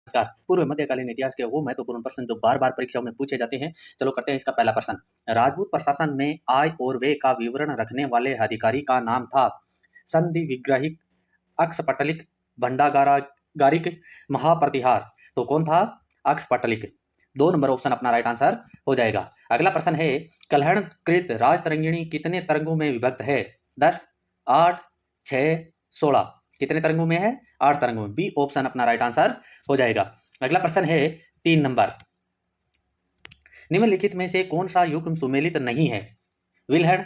नमस्कार। पूर्व मध्यकालीन इतिहास के वो महत्वपूर्ण प्रश्न जो बार-बार परीक्षाओं में पूछे जाते हैं। चलो करते हैं इसका पहला प्रश्न। राजपूत प्रशासन में आय और व्यय का विवरण रखने वाले अधिकारी का नाम था संधि विग्रहिक, अक्षपटलिक, भंडागारिक, महाप्रतिहार। तो कौन था? अक्षपटलिक। 2 नंबर ऑप्शन अपना राइट आंसर हो जाएगा। अगला प्रश्न है, कल्हणकृत राजतरंगिणी कितने तरंगों में विभक्त है? 10, 8, 6, 16। कितने तरंगों में है? 8 तरंगों में। बी ऑप्शन अपना राइट आंसर हो जाएगा। अगला प्रश्न है 3 नंबर, निम्नलिखित में से कौन सा युग्म सुमेलित नहीं है? विल्हण,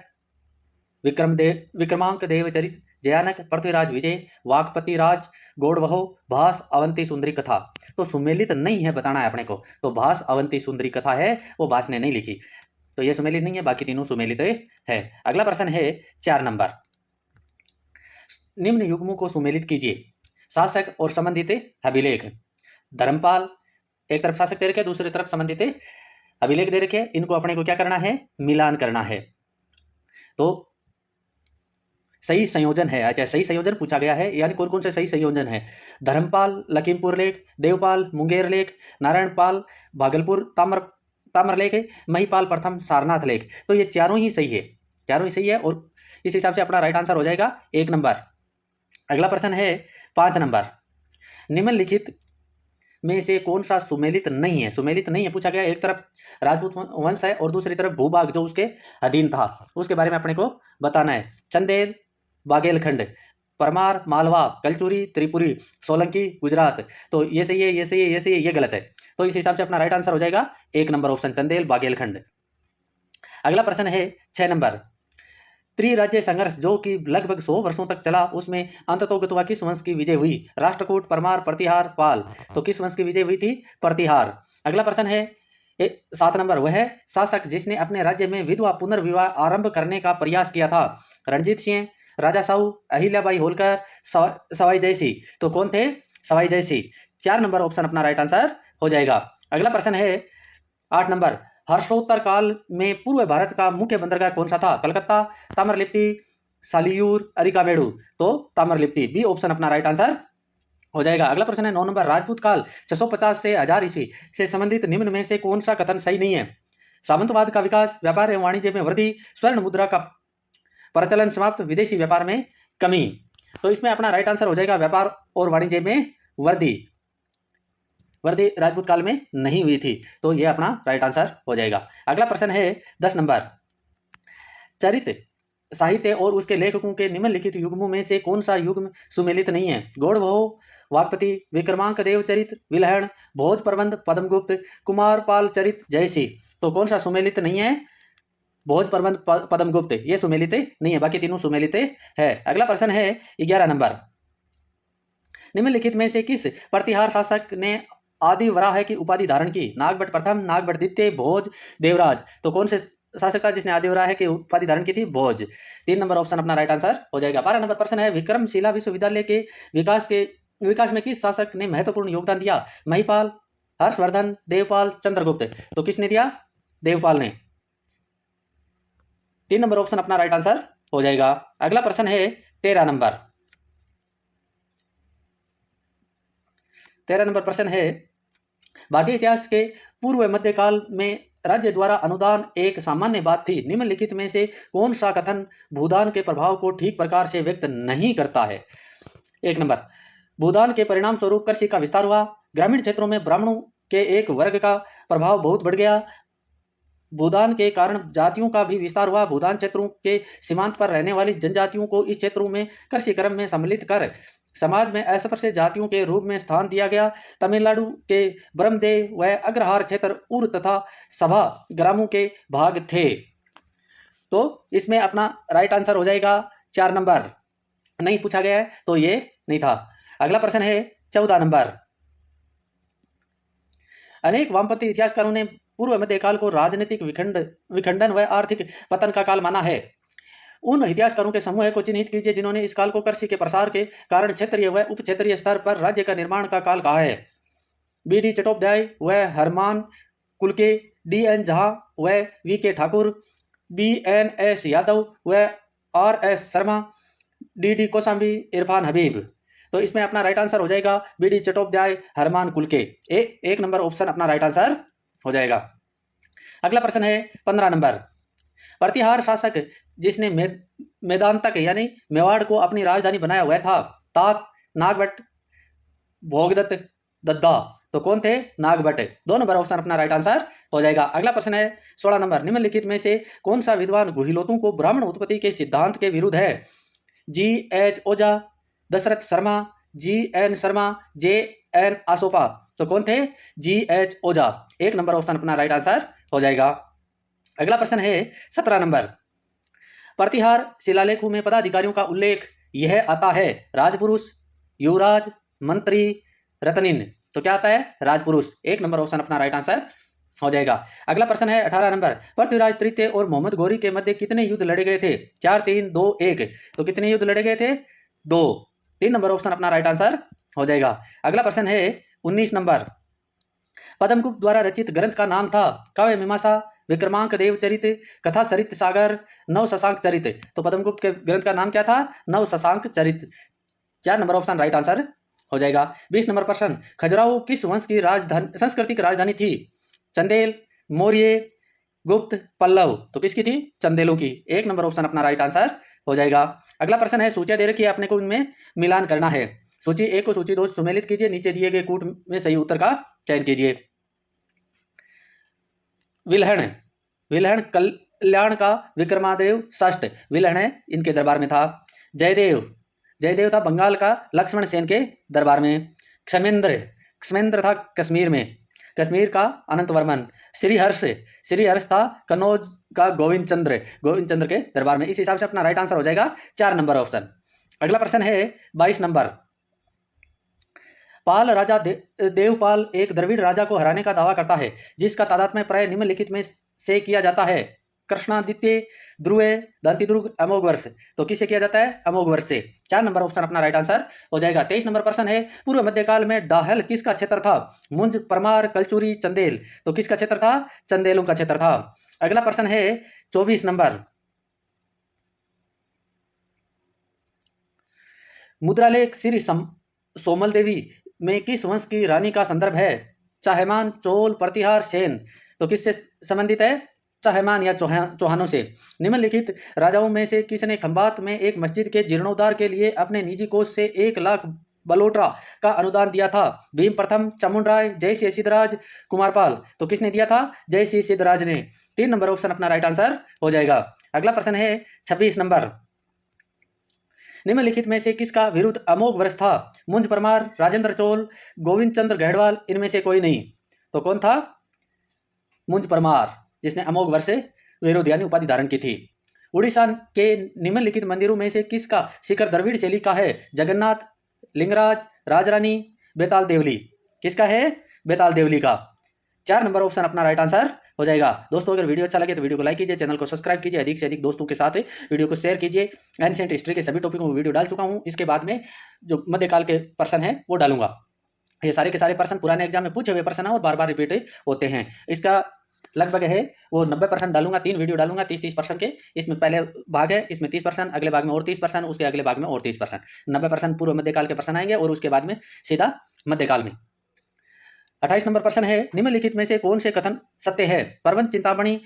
विक्रमांक देवचरित, जयानक, पृथ्वीराज विजय, वाकपति राज, गौड़वहो, भास, अवंती सुंदरी कथा। तो सुमेलित नहीं है बताना है अपने को। तो भास अवंती सुंदरी कथा है वो भास ने नहीं लिखी, तो ये सुमेलित नहीं है, बाकी तीनों सुमेलित है। अगला प्रश्न है 4 नंबर, निम्न युग्मों को सुमेलित कीजिए। शासक और संबंधित अभिलेख। धर्मपाल एक तरफ शासक दे रखे, दूसरी तरफ संबंधित अभिलेख दे रखे, इनको अपने को क्या करना है? मिलान करना है। तो सही संयोजन है, अच्छा सही संयोजन पूछा गया है, यानी कौन कौन से सही संयोजन है? धर्मपाल लखीमपुर लेख, देवपाल मुंगेर लेख, नारायणपाल भागलपुर ताम्र लेख, महिपाल प्रथम सारनाथ लेख। तो ये चारों ही सही है, चारों ही सही है, और इस हिसाब से अपना राइट आंसर हो जाएगा 1 नंबर। अगला प्रश्न है 5 नंबर, निम्नलिखित में से कौन सा सुमेलित नहीं है? सुमेलित नहीं है पूछा गया, एक तरफ राजपूत वंश है और दूसरी तरफ भूभाग जो उसके अधीन था उसके बारे में अपने को बताना है। चंदेल, बागेलखंड, परमार, मालवा, कलचुरी, त्रिपुरी, सोलंकी, गुजरात। तो ये सही है, ये सही है, ये सही है, ये गलत है। तो इस हिसाब से अपना राइट आंसर हो जाएगा 1 नंबर ऑप्शन चंदेल बागेलखंड। अगला प्रश्न है 6 नंबर, त्रिराज्य संघर्ष जो कि लगभग 100 वर्षों तक चला, उसमें अंततोगत्वा किस वंश की विजय हुई? राष्ट्रकूट, परमार, प्रतिहार, पाल। तो किस वंश की विजय हुई थी? प्रतिहार। अगला प्रश्न है 7 नंबर, वह शासक जिसने अपने राज्य में विधवा पुनर्विवाह आरंभ करने का प्रयास किया था? रणजीत सिंह, राजा साहू, अहिल्याबाई होलकर, सवाई जयसिंह। तो कौन थे? सवाई जयसिंह। 4 नंबर ऑप्शन अपना राइट आंसर हो जाएगा। अगला प्रश्न है 8 नंबर, हर्षोत्तर काल में पूर्व भारत का मुख्य बंदरगाह कौन सा था? कलकत्ता, ताम्रलिप्ति, सालियूर, अरिकामेडू। तो ताम्रलिप्ति, बी ऑप्शन अपना राइट आंसर हो जाएगा। अगला प्रश्न है 9 नंबर, राजपूत काल 650 से 1000 ईस्वी से संबंधित निम्न में से कौन सा कथन सही नहीं है? सामंतवाद का विकास, व्यापार एवं वाणिज्य में वृद्धि, स्वर्ण मुद्रा का प्रचलन समाप्त, विदेशी व्यापार में कमी। तो इसमें अपना राइट आंसर हो जाएगा व्यापार और वाणिज्य में वृद्धि। वृद्धि राजपूत काल में नहीं हुई थी, तो यह अपना राइट आंसर हो जाएगा। अगला प्रश्न है 10 नंबर, चरित साहित्य और उसके लेखकों के निम्नलिखित युग्मों में से कौन सा युग्म सुमेलित नहीं है? गौड़वहो, वाकपति, विक्रमांक देवचरित, विलहण, भोज प्रबंध, पद्मगुप्त, कुमारपाल चरित, जयसिंह। तो कौन सा सुमेलित नहीं है? भोज प्रबंध, पद्मगुप्त, ये सुमेलित नहीं है, बाकी तीनों सुमेलित है। अगला प्रश्न है 11 नंबर, निम्नलिखित में से किस प्रतिहार शासक ने आदि वराह की उपाधि धारण की? नागभट्ट प्रथम, नागभट्ट द्वितीय, भोज, देवराज। तो कौन से शासक था जिसने आदि वराह की उपाधि धारण की थी? भोज। 3 नंबर ऑप्शन अपना राइट आंसर हो जाएगा। 12 नंबर प्रश्न है, विक्रमशिला विश्वविद्यालय के विकास में किस शासक ने महत्वपूर्ण योगदान दिया? महिपाल, हर्षवर्धन, देवपाल, चंद्रगुप्त। तो किसने दिया? देवपाल ने। 3 नंबर ऑप्शन अपना राइट आंसर हो जाएगा। अगला प्रश्न है 13 नंबर, 13 नंबर प्रश्न है, भारतीय इतिहास के पूर्व मध्यकाल में राज्य द्वारा अनुदान एक सामान्य बात थी। निम्नलिखित में से कौन सा कथन भूदान के प्रभाव को ठीक प्रकार से व्यक्त नहीं करता है? 1 नंबर, भूदान के परिणाम स्वरूप कृषि का विस्तार हुआ, ग्रामीण क्षेत्रों में ब्राह्मणों के एक वर्ग का प्रभाव बहुत बढ़ गया, भूदान के कारण जातियों का भी विस्तार हुआ, भूदान क्षेत्रों के सीमांत पर रहने वाली जनजातियों को इस क्षेत्रों में कृषि कर्म में सम्मिलित कर समाज में अस्पृश्य जातियों के रूप में स्थान दिया गया, तमिलनाडु के ब्रह्मदेव व अग्रहार क्षेत्र उर तथा सभा ग्रामों के भाग थे। तो इसमें अपना राइट आंसर हो जाएगा 4 नंबर। नहीं पूछा गया है तो ये नहीं था। अगला प्रश्न है 14 नंबर, अनेक वामपंथी इतिहासकारों ने पूर्व मध्यकाल को राजनीतिक विखंडन व आर्थिक पतन का काल माना है। उन इतिहासकारों के समूह को चिन्हित कीजिए जिन्होंने इस काल को कृषि के प्रसार के कारण क्षेत्रीय व उप क्षेत्रीय स्तर पर राज्य का निर्माण का काल कहा है। बी.डी. चट्टोपाध्याय व हरमान कुलके, डी.एन. झा व वी.के. ठाकुर, बी.एन.एस. यादव व आर.एस. शर्मा, डी.डी. कोसांबी, इरफान हबीब। तो इसमें अपना राइट आंसर हो जाएगा बीडी चट्टोपाध्याय हरमान कुल के। एक नंबर ऑप्शन अपना राइट आंसर हो जाएगा। अगला प्रश्न है 15 नंबर। प्रतिहार शासक जिसने मेदांतक यानी मेवाड़ को अपनी राजधानी बनाया हुआ था, तात, नागभट्ट, भोगदत्त, दद्दा, तो कौन थे? नागभट्ट। 2 नंबर ऑप्शन अपना राइट आंसर हो जाएगा। अगला प्रश्न है 16 नंबर। निम्नलिखित में से कौन सा विद्वान गुहिलोतों को ब्राह्मण उत्पत्ति के सिद्धांत के विरुद्ध है? G H Ojha, Dasharath Sharma, G N Sharma, J N Asopa, तो कौन थे? G H Ojha. 1 नंबर ऑप्शन अपना राइट आंसर हो जाएगा। अगला प्रश्न है 17 नंबर। प्रतिहार शिलालेखों में पदाधिकारियों का उल्लेख यह आता है राजपुरुष, युवराज, मंत्री, रत्निन, तो क्या आता है? राजपुरुष। 1 नंबर ऑप्शन अपना राइट आंसर हो जाएगा। अगला प्रश्न है 18 नंबर। पृथ्वीराज तृतीय और मोहम्मद गौरी के मध्य कितने युद्ध लड़े गए थे? 4, 3, 2, 1, तो कितने युद्ध लड़े गए थे? 2। 3 नंबर ऑप्शन अपना राइट आंसर हो जाएगा। अगला प्रश्न है 19 नंबर। पद्मगुप्त द्वारा रचित ग्रंथ का नाम था काव्य मीमांसा, विक्रमांक देव चरित, कथा सरित सागर, नव शशांक चरित, तो पद्मगुप्त के ग्रंथ का नाम क्या था? नव शशांक चरित। 4 नंबर ऑप्शन राइट आंसर हो जाएगा। 20 नंबर प्रश्न। खजुराहो किस वंश की राजधानी, सांस्कृतिक राजधानी थी? चंदेल, मौर्य, गुप्त, पल्लव, तो किसकी थी? चंदेलों की। 1 नंबर ऑप्शन अपना राइट आंसर हो जाएगा। अगला प्रश्न है सूचियां दे रखी है, अपने को इनमें मिलान करना है। सूची 1 को सूची 2 सुमेलित कीजिए, नीचे दिए गए कूट में सही उत्तर का चयन कीजिए। विल्हण, विल्हण कल्याण का विक्रमादेव षष्ठ विल्हण है इनके दरबार में था। जयदेव, जयदेव था बंगाल का लक्ष्मण सेन के दरबार में। क्षमेंद्र, क्षमेंद्र था कश्मीर में, कश्मीर का अनंत वर्मन। श्रीहर्ष, श्रीहर्ष था कन्नौज का गोविंद चंद्र, गोविंद चंद्र के दरबार में। इस हिसाब से अपना राइट आंसर हो जाएगा 4 नंबर ऑप्शन। अगला प्रश्न है 22 नंबर। पाल राजा देवपाल एक द्रविड़ राजा को हराने का दावा करता है, जिसका तादात्म्य प्राय निम्नलिखित में से किया जाता है? कृष्णादित्य, ध्रुव, दंतिदुर्ग, अमोघवर्ष, तो किससे किया जाता है? अमोघवर्ष से। 4 नंबर ऑप्शन अपना राइट आंसर हो जाएगा। 23 नंबर प्रश्न है पूर्व मध्यकाल में डाहल किसका क्षेत्र था? मुंज, परमार, कलचुरी, चंदेल, तो किसका क्षेत्र था? चंदेलों का क्षेत्र था। अगला प्रश्न है 24 नंबर। मुद्रालेख श्री सोमल देवी में किस वंश की रानी का संदर्भ है? चाहेमान, चोल, प्रतिहार, सेन, तो किससे संबंधित है? चाहेमान या चौहानों से। निम्नलिखित राजाओं में से किसने खंभात में एक मस्जिद के जीर्णोद्धार के लिए अपने निजी कोष से 1 लाख बलोट्रा का अनुदान दिया था? भीम प्रथम, चामुंडराय, जय सिंह सिद्धराज, कुमारपाल, तो किसने दिया था? जय सिंह सिद्धराज ने। 3 नंबर ऑप्शन अपना राइट आंसर हो जाएगा। अगला प्रश्न है 26 नंबर। निम्नलिखित में से किसका विरुद्ध अमोघ वर्ष था? मुंज परमार, राजेंद्र चोल, गोविंद चंद्र गढ़वाल, इनमें से कोई नहीं, तो कौन था? मुंज परमार, जिसने अमोघ वर्ष से विरुद्ध यानी उपाधि धारण की थी। उड़ीसा के निम्नलिखित मंदिरों में से किसका शिखर द्रविड़ शैली का है? जगन्नाथ, लिंगराज, राजरानी, बेताल देवली, किसका है? बेताल देवली का। 4 नंबर ऑप्शन अपना राइट आंसर हो जाएगा। दोस्तों अगर वीडियो अच्छा लगे तो वीडियो को लाइक कीजिए, चैनल को सब्सक्राइब कीजिए, अधिक से अधिक दोस्तों के साथ वीडियो को शेयर कीजिए। एंशिएंट हिस्ट्री के सभी टॉपिकों में वीडियो डाल चुका हूं। इसके बाद में जो मध्यकाल के प्रश्न है वो डालूंगा। ये सारे के सारे प्रश्न पुराने एग्जाम में पूछे हुए प्रश्न है और बार बार रिपीट होते हैं। इसका लगभग है वो 90% डालूंगा, 3 वीडियो डालूंगा 30% के। इसमें पहले भाग है, इसमें 30%, अगले भाग में और 30%, उसके अगले भाग में और 30%, 90% पूर्व मध्यकाल के प्रश्न आएंगे और उसके बाद में सीधा मध्यकाल में। 28 नंबर प्रश्न है निम्नलिखित में से कौन से कथन सत्य है? प्रबंध चिंतामणि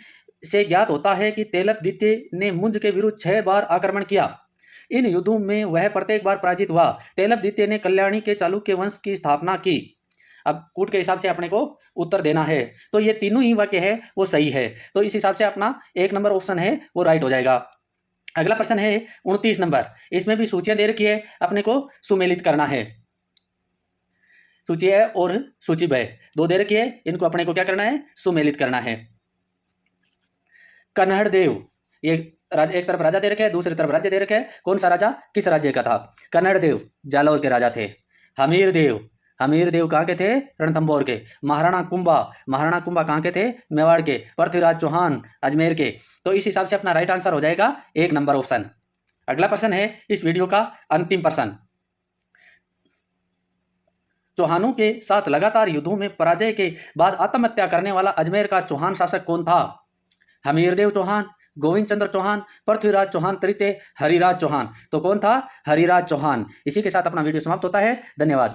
से ज्ञात होता है कि तेलप द्वितीय ने मुंज के विरुद्ध 6 बार आक्रमण किया। इन युद्धों में वह प्रत्येक बार पराजित हुआ। तेलप द्वितीय ने कल्याणी के चालुक्य वंश की स्थापना की। अब कूट के हिसाब से अपने को उत्तर देना है, तो ये तीनों ही वाक्य है वो सही है, तो इस हिसाब से अपना 1 नंबर ऑप्शन है वो राइट हो जाएगा। अगला प्रश्न है 29 नंबर। इसमें भी सूचियां दे रखी है, अपने को सुमेलित करना है। सूची है और सूची ब 2 दे रखी है, इनको अपने को क्या करना है? सुमेलित करना है। कन्हड़ देव, ये एक तरफ राजा दे रखे है, दूसरी तरफ राज्य दे रखे है। कौन सा राजा किस राज्य का था? कन्हड़ देव जालौर के राजा थे। हमीर देव, हमीर देव कहाँ के थे? रणथंभौर के। महाराणा कुंभा, महाराणा कुंभा कहाँ के थे? मेवाड़ के। पृथ्वीराज चौहान अजमेर के। तो इस हिसाब से अपना राइट आंसर हो जाएगा 1 नंबर ऑप्शन। अगला प्रश्न है इस वीडियो का अंतिम प्रश्न। चौहानों के साथ लगातार युद्धों में पराजय के बाद आत्महत्या करने वाला अजमेर का चौहान शासक कौन था? हमीरदेव चौहान, गोविंद चंद्र चौहान, पृथ्वीराज चौहान तृतीय, हरिराज चौहान। तो कौन था? हरिराज चौहान। इसी के साथ अपना वीडियो समाप्त होता है। धन्यवाद।